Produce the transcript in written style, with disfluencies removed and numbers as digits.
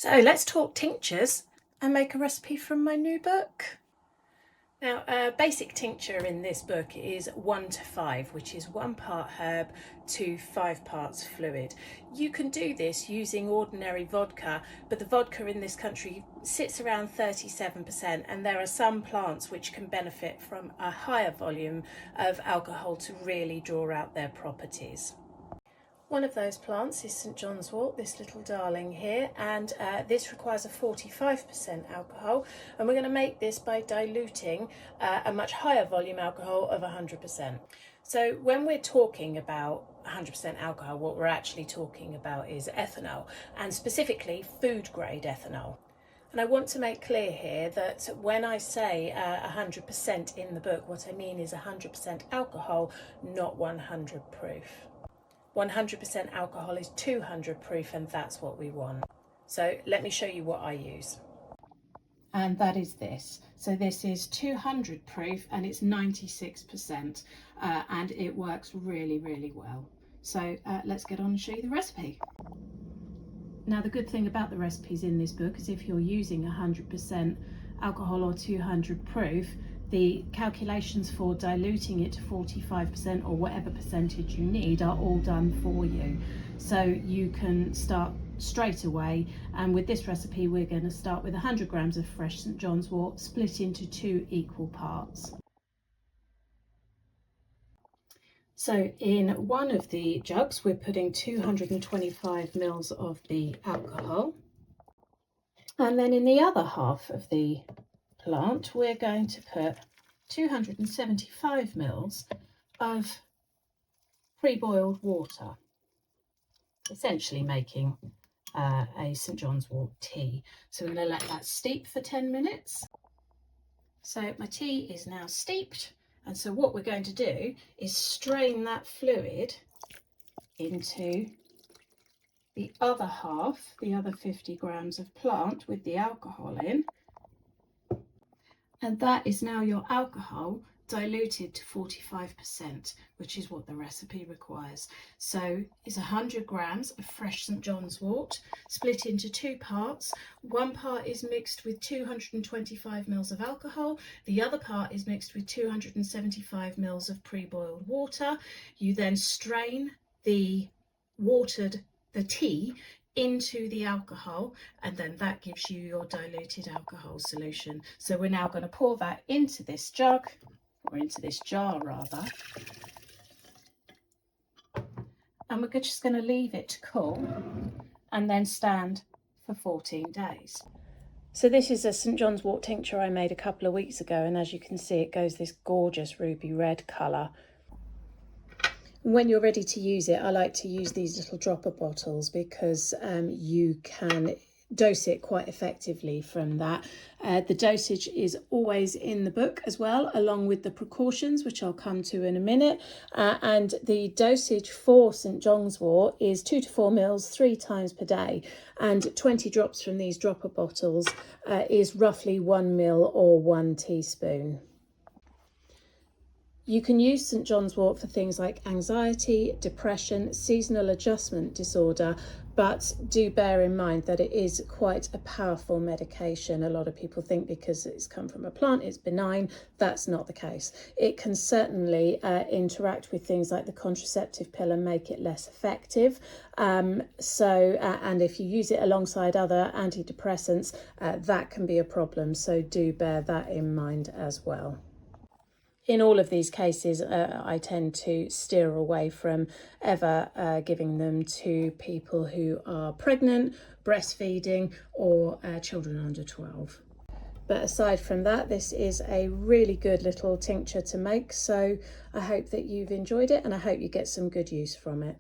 So let's talk tinctures and make a recipe from my new book. Now, a basic tincture in this book is 1 to 5, which is 1 part herb to 5 parts fluid. You can do this using ordinary vodka, but the vodka in this country sits around 37%, and there are some plants which can benefit from a higher volume of alcohol to really draw out their properties. One of those plants is St John's wort, this little darling here, and this requires a 45% alcohol, and we're going to make this by diluting a much higher volume alcohol of 100%. So when we're talking about 100% alcohol, what we're actually talking about is ethanol, and specifically food grade ethanol. And I want to make clear here that when I say 100% in the book, what I mean is 100% alcohol, not 100 proof. 100% alcohol is 200 proof, and that's what we want. So let me show you what I use. And that is this. So this is 200 proof and it's 96%, and it works really, really well. So let's get on and show you the recipe. Now, the good thing about the recipes in this book is if you're using 100% alcohol or 200 proof, the calculations for diluting it to 45% or whatever percentage you need are all done for you. So you can start straight away, and with this recipe we're going to start with 100 grams of fresh St John's wort split into 2 equal parts. So in one of the jugs we're putting 225 mils of the alcohol, and then in the other half of the plant we're going to put 275 mils of pre-boiled water, essentially making a St John's wort tea. So we're going to let that steep for 10 minutes. So my tea is now steeped, and so what we're going to do is strain that fluid into the other half, the other 50 grams of plant with the alcohol in. And that is now your alcohol diluted to 45%, which is what the recipe requires. So it's 100 grams of fresh St John's wort split into 2 parts. 1 part is mixed with 225 mils of alcohol. The other part is mixed with 275 mils of pre-boiled water. You then strain the tea into the alcohol, and then that gives you your diluted alcohol solution. So we're now going to pour that into this jug, or into this jar rather, and we're just going to leave it to cool and then stand for 14 days. So this is a St John's wort tincture I made a couple of weeks ago, and as you can see it goes this gorgeous ruby red colour. When you're ready to use it, I like to use these little dropper bottles because you can dose it quite effectively from that. The dosage is always in the book as well, along with the precautions, which I'll come to in a minute. And the dosage for St John's wort is 2 to 4 mils 3 times per day. And 20 drops from these dropper bottles is roughly 1 mil or 1 teaspoon. You can use St John's wort for things like anxiety, depression, seasonal adjustment disorder, but do bear in mind that it is quite a powerful medication. A lot of people think because it's come from a plant it's benign. That's not the case. It can certainly interact with things like the contraceptive pill and make it less effective. And if you use it alongside other antidepressants, that can be a problem. So do bear that in mind as well. In all of these cases, I tend to steer away from ever giving them to people who are pregnant, breastfeeding, or children under 12. But aside from that, this is a really good little tincture to make. So I hope that you've enjoyed it, and I hope you get some good use from it.